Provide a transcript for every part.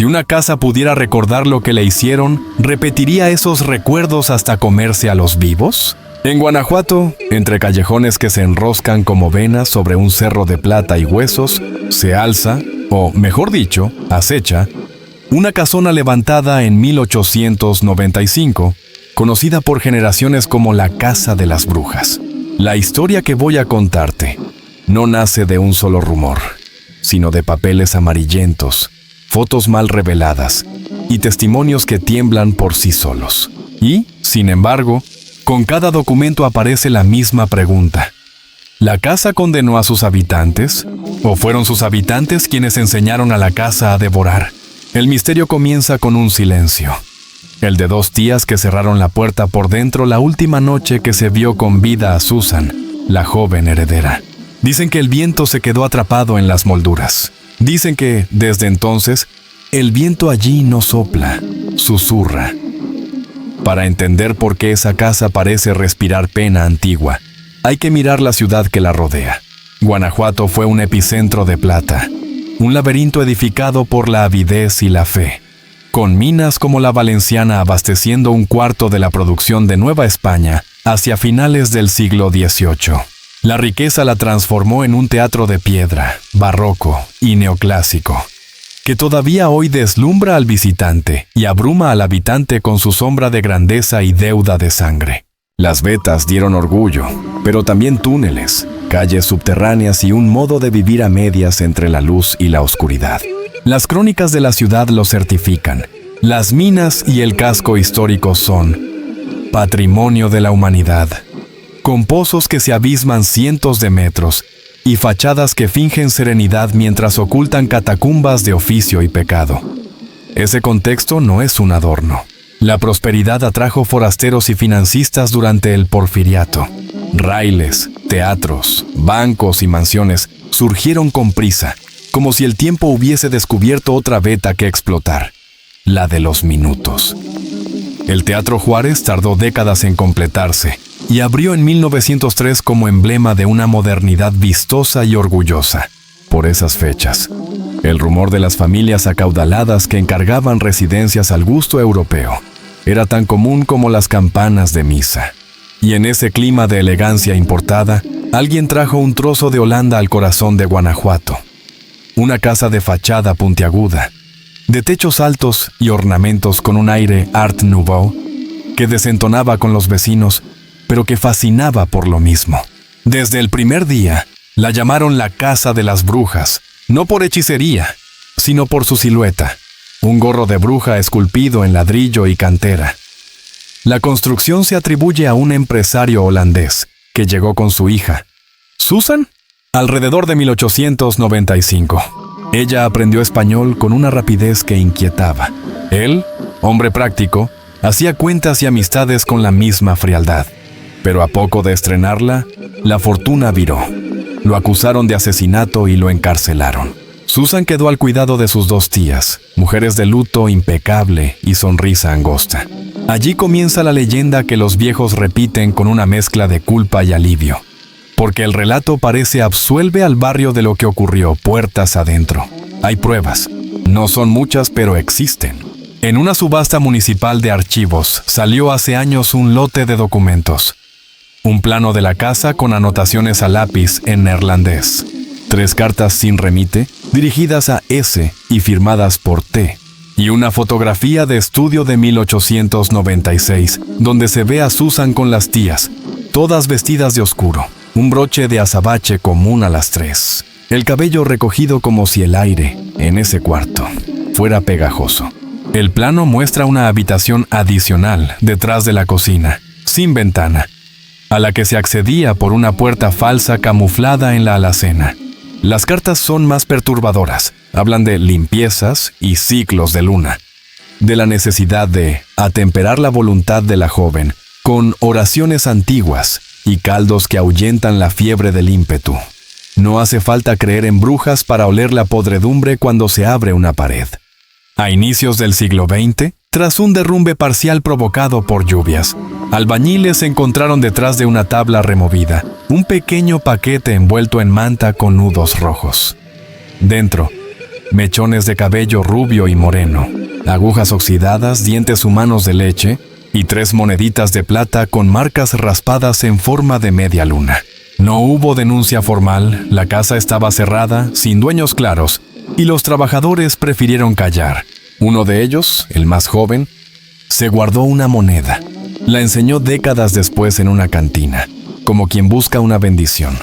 Si una casa pudiera recordar lo que le hicieron, ¿repetiría esos recuerdos hasta comerse a los vivos? En Guanajuato, entre callejones que se enroscan como venas sobre un cerro de plata y huesos, se alza, o mejor dicho, acecha, una casona levantada en 1895, conocida por generaciones como la Casa de las Brujas. La historia que voy a contarte no nace de un solo rumor, sino de papeles amarillentos, fotos mal reveladas y testimonios que tiemblan por sí solos. Y, sin embargo, con cada documento aparece la misma pregunta. ¿La casa condenó a sus habitantes? ¿O fueron sus habitantes quienes enseñaron a la casa a devorar? El misterio comienza con un silencio. El de 2 tías que cerraron la puerta por dentro la última noche que se vio con vida a Susan, la joven heredera. Dicen que el viento se quedó atrapado en las molduras. Dicen que, desde entonces, el viento allí no sopla, susurra. Para entender por qué esa casa parece respirar pena antigua, hay que mirar la ciudad que la rodea. Guanajuato fue un epicentro de plata, un laberinto edificado por la avidez y la fe, con minas como la Valenciana abasteciendo 1/4 de la producción de Nueva España hacia finales del siglo XVIII. La riqueza la transformó en un teatro de piedra, barroco y neoclásico, que todavía hoy deslumbra al visitante y abruma al habitante con su sombra de grandeza y deuda de sangre. Las vetas dieron orgullo, pero también túneles, calles subterráneas y un modo de vivir a medias entre la luz y la oscuridad. Las crónicas de la ciudad lo certifican. Las minas y el casco histórico son patrimonio de la humanidad, con pozos que se abisman cientos de metros y fachadas que fingen serenidad mientras ocultan catacumbas de oficio y pecado. Ese contexto no es un adorno. La prosperidad atrajo forasteros y financistas durante el Porfiriato. Railes, teatros, bancos y mansiones surgieron con prisa, como si el tiempo hubiese descubierto otra veta que explotar, la de los minutos. El Teatro Juárez tardó décadas en completarse y abrió en 1903 como emblema de una modernidad vistosa y orgullosa. Por esas fechas, el rumor de las familias acaudaladas que encargaban residencias al gusto europeo era tan común como las campanas de misa. Y en ese clima de elegancia importada, alguien trajo un trozo de Holanda al corazón de Guanajuato. Una casa de fachada puntiaguda, de techos altos y ornamentos con un aire Art Nouveau, que desentonaba con los vecinos, pero que fascinaba por lo mismo. Desde el primer día, la llamaron la Casa de las Brujas, no por hechicería, sino por su silueta, un gorro de bruja esculpido en ladrillo y cantera. La construcción se atribuye a un empresario holandés que llegó con su hija, Susan, alrededor de 1895. Ella aprendió español con una rapidez que inquietaba. Él, hombre práctico, hacía cuentas y amistades con la misma frialdad. Pero a poco de estrenarla, la fortuna viró. Lo acusaron de asesinato y lo encarcelaron. Susan quedó al cuidado de sus 2 tías, mujeres de luto impecable y sonrisa angosta. Allí comienza la leyenda que los viejos repiten con una mezcla de culpa y alivio, porque el relato parece absuelve al barrio de lo que ocurrió puertas adentro. Hay pruebas, no son muchas, pero existen. En una subasta municipal de archivos salió hace años un lote de documentos. Un plano de la casa con anotaciones a lápiz en neerlandés. 3 cartas sin remite, dirigidas a S y firmadas por T. Y una fotografía de estudio de 1896, donde se ve a Susan con las tías, todas vestidas de oscuro. Un broche de azabache común a las 3. El cabello recogido como si el aire, en ese cuarto, fuera pegajoso. El plano muestra una habitación adicional detrás de la cocina, sin ventana, a la que se accedía por una puerta falsa camuflada en la alacena. Las cartas son más perturbadoras. Hablan de limpiezas y ciclos de luna, de la necesidad de atemperar la voluntad de la joven con oraciones antiguas y caldos que ahuyentan la fiebre del ímpetu. No hace falta creer en brujas para oler la podredumbre cuando se abre una pared. A inicios del siglo XX, tras un derrumbe parcial provocado por lluvias, albañiles encontraron detrás de una tabla removida un pequeño paquete envuelto en manta con nudos rojos. Dentro, mechones de cabello rubio y moreno, agujas oxidadas, dientes humanos de leche y 3 moneditas de plata con marcas raspadas en forma de media luna. No hubo denuncia formal, la casa estaba cerrada, sin dueños claros, y los trabajadores prefirieron callar. Uno de ellos, el más joven, se guardó una moneda. La enseñó décadas después en una cantina, como quien busca una bendición.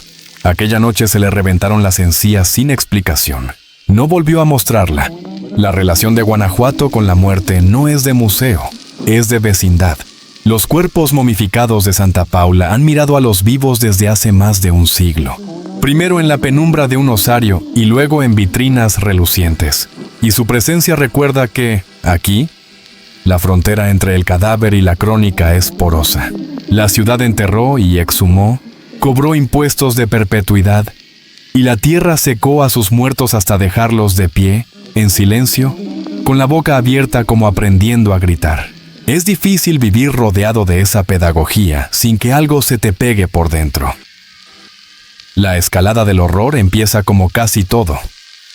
Aquella noche se le reventaron las encías sin explicación. No volvió a mostrarla. La relación de Guanajuato con la muerte no es de museo, es de vecindad. Los cuerpos momificados de Santa Paula han mirado a los vivos desde hace más de un siglo. Primero en la penumbra de un osario y luego en vitrinas relucientes. Y su presencia recuerda que, aquí, la frontera entre el cadáver y la crónica es porosa. La ciudad enterró y exhumó, cobró impuestos de perpetuidad, y la tierra secó a sus muertos hasta dejarlos de pie, en silencio, con la boca abierta como aprendiendo a gritar. Es difícil vivir rodeado de esa pedagogía sin que algo se te pegue por dentro. La escalada del horror empieza como casi todo,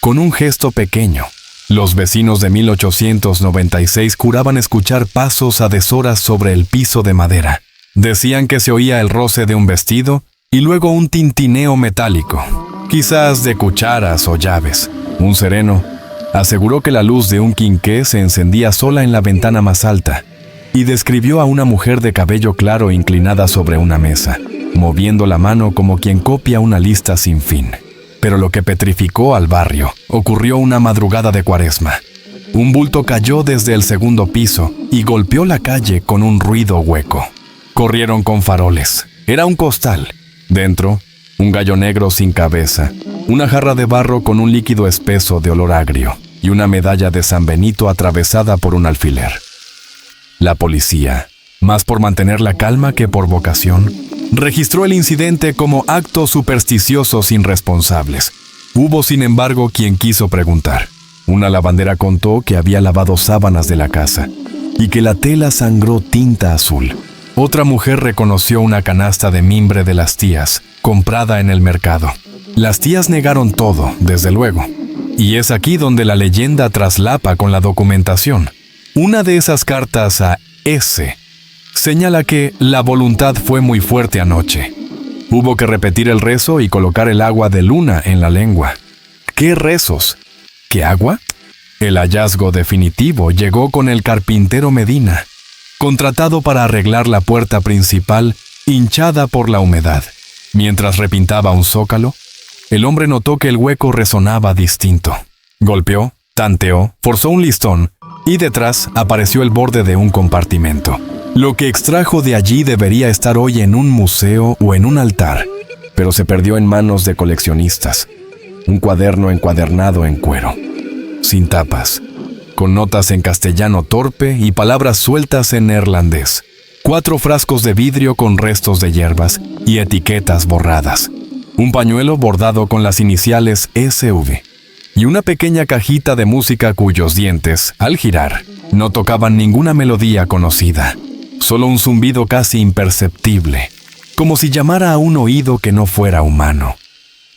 con un gesto pequeño. Los vecinos de 1896 juraban escuchar pasos a deshoras sobre el piso de madera. Decían que se oía el roce de un vestido y luego un tintineo metálico, quizás de cucharas o llaves. Un sereno aseguró que la luz de un quinqué se encendía sola en la ventana más alta y describió a una mujer de cabello claro inclinada sobre una mesa, moviendo la mano como quien copia una lista sin fin. Pero lo que petrificó al barrio ocurrió una madrugada de Cuaresma. Un bulto cayó desde el segundo piso y golpeó la calle con un ruido hueco. Corrieron con faroles. Era un costal. Dentro, un gallo negro sin cabeza, una jarra de barro con un líquido espeso de olor agrio y una medalla de San Benito atravesada por un alfiler. La policía, más por mantener la calma que por vocación, registró el incidente como actos supersticiosos irresponsables. Hubo, sin embargo, quien quiso preguntar. Una lavandera contó que había lavado sábanas de la casa y que la tela sangró tinta azul. Otra mujer reconoció una canasta de mimbre de las tías, comprada en el mercado. Las tías negaron todo, desde luego. Y es aquí donde la leyenda traslapa con la documentación. Una de esas cartas a S señala que la voluntad fue muy fuerte anoche. Hubo que repetir el rezo y colocar el agua de luna en la lengua. ¿Qué rezos? ¿Qué agua? El hallazgo definitivo llegó con el carpintero Medina, contratado para arreglar la puerta principal hinchada por la humedad. Mientras repintaba un zócalo, el hombre notó que el hueco resonaba distinto. Golpeó, tanteó, forzó un listón y detrás apareció el borde de un compartimento. Lo que extrajo de allí debería estar hoy en un museo o en un altar, pero se perdió en manos de coleccionistas. Un cuaderno encuadernado en cuero, sin tapas, con notas en castellano torpe y palabras sueltas en neerlandés. 4 frascos de vidrio con restos de hierbas y etiquetas borradas. Un pañuelo bordado con las iniciales SV. Y una pequeña cajita de música cuyos dientes, al girar, no tocaban ninguna melodía conocida. Solo un zumbido casi imperceptible, como si llamara a un oído que no fuera humano.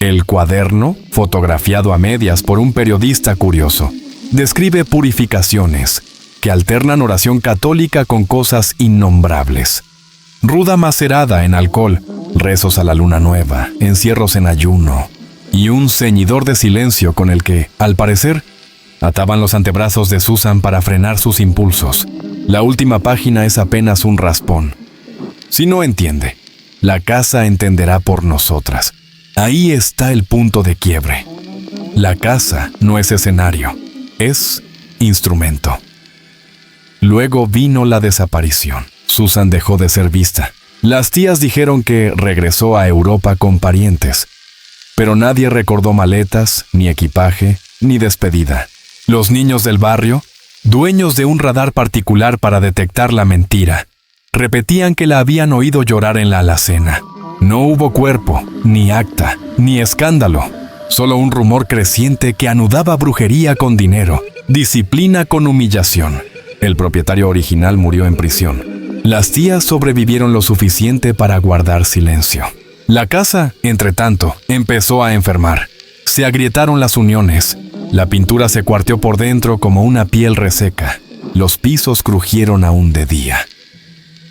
El cuaderno, fotografiado a medias por un periodista curioso, describe purificaciones que alternan oración católica con cosas innombrables. Ruda macerada en alcohol, rezos a la luna nueva, encierros en ayuno y un ceñidor de silencio con el que, al parecer, ataban los antebrazos de Susan para frenar sus impulsos. La última página es apenas un raspón. Si no entiende, la casa entenderá por nosotras. Ahí está el punto de quiebre. La casa no es escenario, es instrumento. Luego vino la desaparición. Susan dejó de ser vista. Las tías dijeron que regresó a Europa con parientes, pero nadie recordó maletas, ni equipaje, ni despedida. Los niños del barrio, dueños de un radar particular para detectar la mentira, repetían que la habían oído llorar en la alacena. No hubo cuerpo, ni acta, ni escándalo, solo un rumor creciente que anudaba brujería con dinero, disciplina con humillación. El propietario original murió en prisión. Las tías sobrevivieron lo suficiente para guardar silencio. La casa, entre tanto, empezó a enfermar. Se agrietaron las uniones. La pintura se cuarteó por dentro como una piel reseca. Los pisos crujieron aún de día.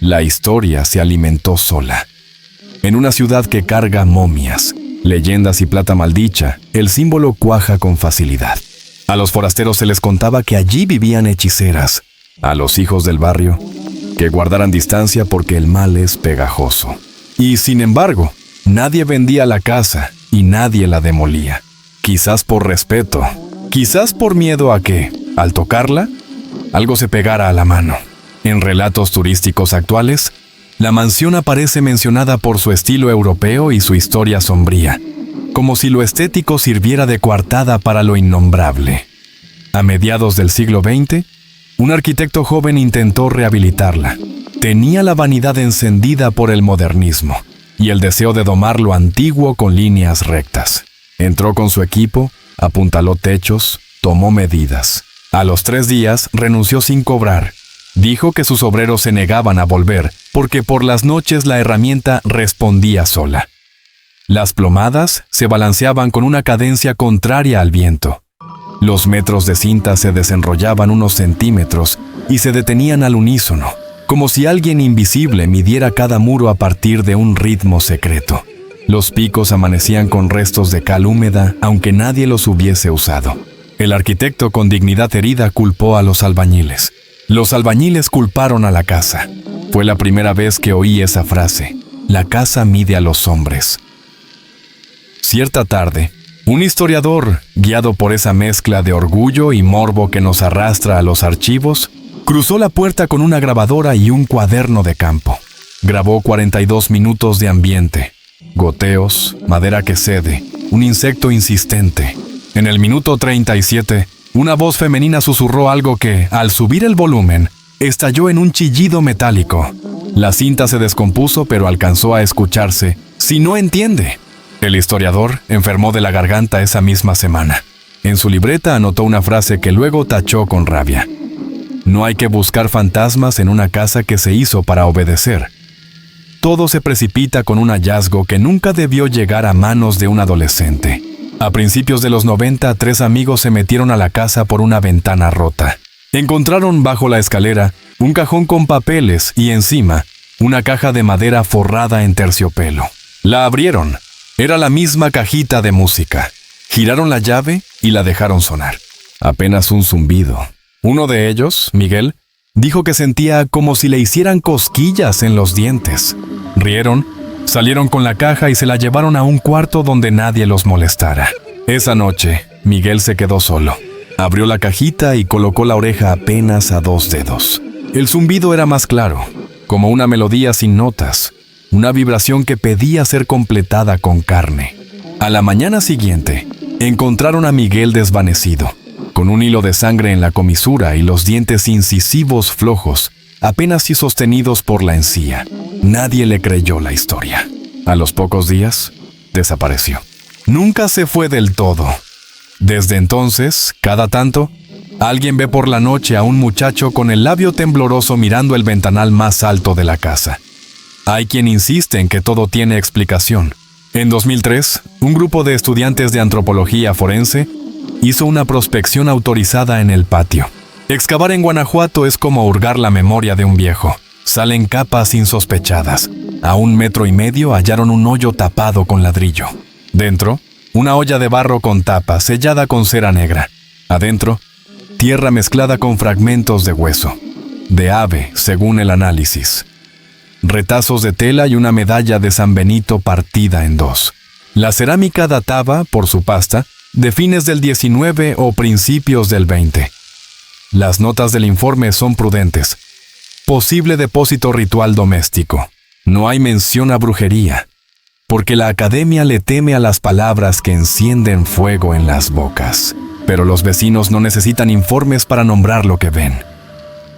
La historia se alimentó sola. En una ciudad que carga momias, leyendas y plata maldicha, el símbolo cuaja con facilidad. A los forasteros se les contaba que allí vivían hechiceras. A los hijos del barrio, que guardaran distancia porque el mal es pegajoso. Y sin embargo, nadie vendía la casa y nadie la demolía. Quizás por respeto, quizás por miedo a que, al tocarla, algo se pegara a la mano. En relatos turísticos actuales, la mansión aparece mencionada por su estilo europeo y su historia sombría, como si lo estético sirviera de coartada para lo innombrable. A mediados del siglo XX, un arquitecto joven intentó rehabilitarla. Tenía la vanidad encendida por el modernismo y el deseo de domar lo antiguo con líneas rectas. Entró con su equipo, apuntaló techos, tomó medidas. A los 3 días renunció sin cobrar. Dijo que sus obreros se negaban a volver porque por las noches la herramienta respondía sola. Las plomadas se balanceaban con una cadencia contraria al viento. Los metros de cinta se desenrollaban unos centímetros y se detenían al unísono, como si alguien invisible midiera cada muro a partir de un ritmo secreto. Los picos amanecían con restos de cal húmeda, aunque nadie los hubiese usado. El arquitecto, con dignidad herida, culpó a los albañiles. Los albañiles culparon a la casa. Fue la primera vez que oí esa frase: la casa mide a los hombres. Cierta tarde, un historiador, guiado por esa mezcla de orgullo y morbo que nos arrastra a los archivos, cruzó la puerta con una grabadora y un cuaderno de campo. Grabó 42 minutos de ambiente, goteos, madera que cede, un insecto insistente. En el minuto 37, una voz femenina susurró algo que, al subir el volumen, estalló en un chillido metálico. La cinta se descompuso, pero alcanzó a escucharse. «Si no entiende». El historiador enfermó de la garganta esa misma semana. En su libreta anotó una frase que luego tachó con rabia: «No hay que buscar fantasmas en una casa que se hizo para obedecer». Todo se precipita con un hallazgo que nunca debió llegar a manos de un adolescente. A principios de los 90, 3 amigos se metieron a la casa por una ventana rota. Encontraron bajo la escalera un cajón con papeles y encima una caja de madera forrada en terciopelo. La abrieron. Era la misma cajita de música. Giraron la llave y la dejaron sonar. Apenas un zumbido. Uno de ellos, Miguel, dijo que sentía como si le hicieran cosquillas en los dientes. Rieron, salieron con la caja y se la llevaron a un cuarto donde nadie los molestara. Esa noche, Miguel se quedó solo. Abrió la cajita y colocó la oreja apenas a 2 dedos. El zumbido era más claro, como una melodía sin notas, una vibración que pedía ser completada con carne. A la mañana siguiente, encontraron a Miguel desvanecido, con un hilo de sangre en la comisura y los dientes incisivos flojos, apenas si sostenidos por la encía. Nadie le creyó la historia. A los pocos días, desapareció. Nunca se fue del todo. Desde entonces, cada tanto, alguien ve por la noche a un muchacho con el labio tembloroso mirando el ventanal más alto de la casa. Hay quien insiste en que todo tiene explicación. En 2003, un grupo de estudiantes de antropología forense hizo una prospección autorizada en el patio. Excavar en Guanajuato es como hurgar la memoria de un viejo. Salen capas insospechadas. A 1,5 metros hallaron un hoyo tapado con ladrillo. Dentro, una olla de barro con tapa sellada con cera negra. Adentro, tierra mezclada con fragmentos de hueso. De ave, según el análisis. Retazos de tela y una medalla de San Benito partida en 2. La cerámica databa, por su pasta, de fines del 19 o principios del 20. Las notas del informe son prudentes. Posible depósito ritual doméstico. No hay mención a brujería, porque la academia le teme a las palabras que encienden fuego en las bocas. Pero los vecinos no necesitan informes para nombrar lo que ven.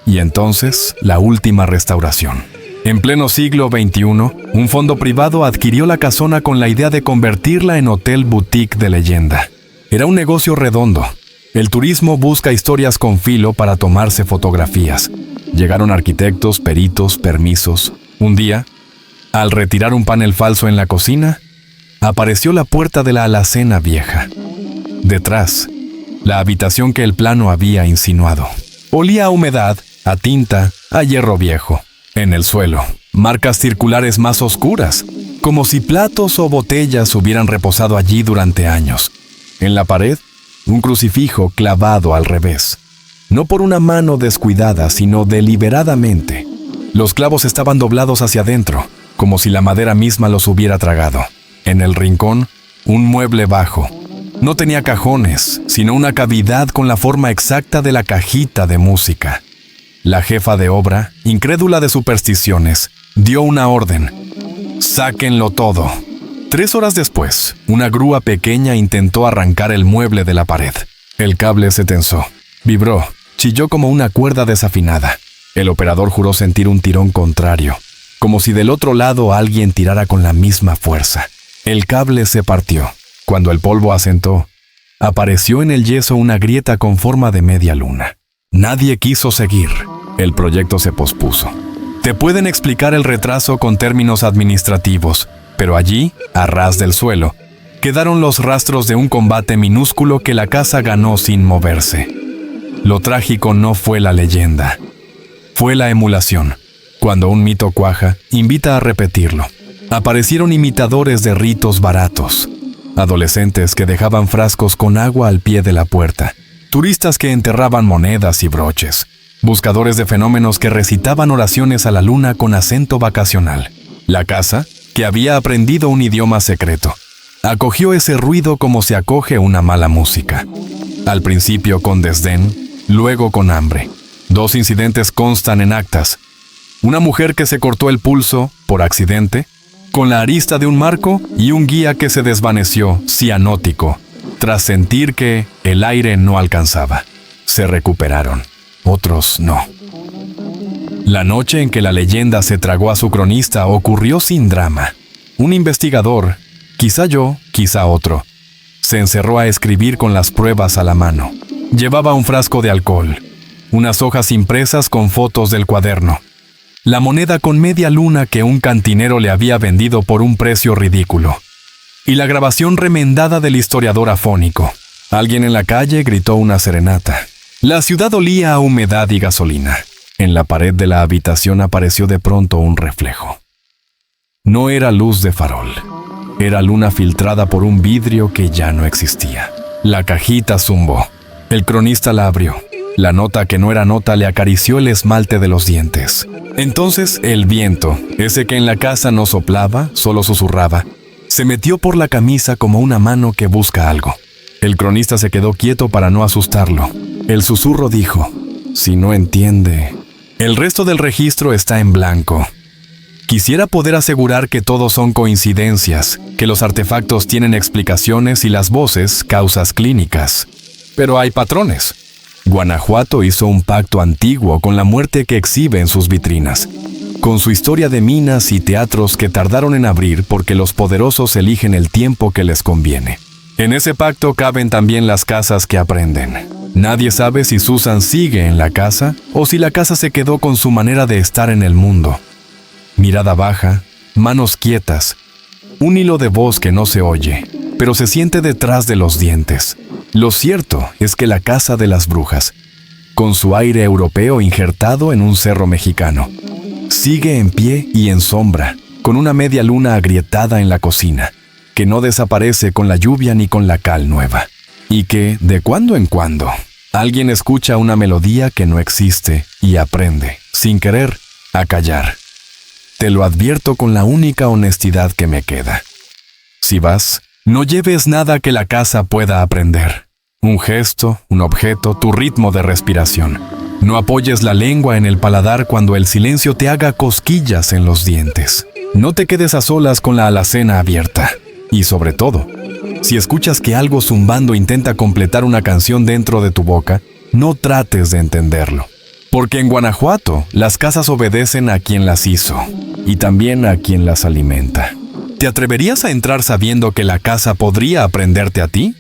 Y entonces, la última restauración. En pleno siglo XXI, un fondo privado adquirió la casona con la idea de convertirla en hotel boutique de leyenda. Era un negocio redondo. El turismo busca historias con filo para tomarse fotografías. Llegaron arquitectos, peritos, permisos. Un día, al retirar un panel falso en la cocina, apareció la puerta de la alacena vieja. Detrás, la habitación que el plano había insinuado. Olía a humedad, a tinta, a hierro viejo. En el suelo, marcas circulares más oscuras, como si platos o botellas hubieran reposado allí durante años. En la pared, un crucifijo clavado al revés. No por una mano descuidada, sino deliberadamente. Los clavos estaban doblados hacia adentro, como si la madera misma los hubiera tragado. En el rincón, un mueble bajo. No tenía cajones, sino una cavidad con la forma exacta de la cajita de música. La jefa de obra, incrédula de supersticiones, dio una orden. ¡Sáquenlo todo! 3 horas después, una grúa pequeña intentó arrancar el mueble de la pared. El cable se tensó, vibró, chilló como una cuerda desafinada. El operador juró sentir un tirón contrario, como si del otro lado alguien tirara con la misma fuerza. El cable se partió. Cuando el polvo asentó, apareció en el yeso una grieta con forma de media luna. Nadie quiso seguir. El proyecto se pospuso. Te pueden explicar el retraso con términos administrativos, pero allí, a ras del suelo, quedaron los rastros de un combate minúsculo que la casa ganó sin moverse. Lo trágico no fue la leyenda, fue la emulación. Cuando un mito cuaja, invita a repetirlo. Aparecieron imitadores de ritos baratos, adolescentes que dejaban frascos con agua al pie de la puerta, turistas que enterraban monedas y broches, buscadores de fenómenos que recitaban oraciones a la luna con acento vacacional. La casa, que había aprendido un idioma secreto, acogió ese ruido como se acoge una mala música. Al principio con desdén, luego con hambre. 2 incidentes constan en actas. Una mujer que se cortó el pulso, por accidente, con la arista de un marco, y un guía que se desvaneció, cianótico, tras sentir que el aire no alcanzaba. Se recuperaron, otros no. La noche en que la leyenda se tragó a su cronista ocurrió sin drama. Un investigador, quizá yo, quizá otro, se encerró a escribir con las pruebas a la mano. Llevaba un frasco de alcohol, unas hojas impresas con fotos del cuaderno, la moneda con media luna que un cantinero le había vendido por un precio ridículo, y la grabación remendada del historiador afónico. Alguien en la calle gritó una serenata. La ciudad olía a humedad y gasolina. En la pared de la habitación apareció de pronto un reflejo. No era luz de farol, era luna filtrada por un vidrio que ya no existía. La cajita zumbó. El cronista la abrió. La nota que no era nota le acarició el esmalte de los dientes. Entonces el viento, ese que en la casa no soplaba, solo susurraba, se metió por la camisa como una mano que busca algo. El cronista se quedó quieto para no asustarlo. El susurro dijo: si no entiende. El resto del registro está en blanco. Quisiera poder asegurar que todos son coincidencias, que los artefactos tienen explicaciones y las voces causas clínicas. Pero hay patrones. Guanajuato hizo un pacto antiguo con la muerte que exhibe en sus vitrinas, con su historia de minas y teatros que tardaron en abrir porque los poderosos eligen el tiempo que les conviene. En ese pacto caben también las casas que aprenden. Nadie sabe si Susan sigue en la casa o si la casa se quedó con su manera de estar en el mundo. Mirada baja, manos quietas, un hilo de voz que no se oye, pero se siente detrás de los dientes. Lo cierto es que la casa de las brujas, con su aire europeo injertado en un cerro mexicano, sigue en pie y en sombra, con una media luna agrietada en la cocina, que no desaparece con la lluvia ni con la cal nueva, y que, de cuando en cuando, alguien escucha una melodía que no existe y aprende, sin querer, a callar. Te lo advierto con la única honestidad que me queda. Si vas, no lleves nada que la casa pueda aprender. Un gesto, un objeto, tu ritmo de respiración. No apoyes la lengua en el paladar cuando el silencio te haga cosquillas en los dientes. No te quedes a solas con la alacena abierta. Y sobre todo, si escuchas que algo zumbando intenta completar una canción dentro de tu boca, no trates de entenderlo. Porque en Guanajuato, las casas obedecen a quien las hizo, y también a quien las alimenta. ¿Te atreverías a entrar sabiendo que la casa podría aprenderte a ti?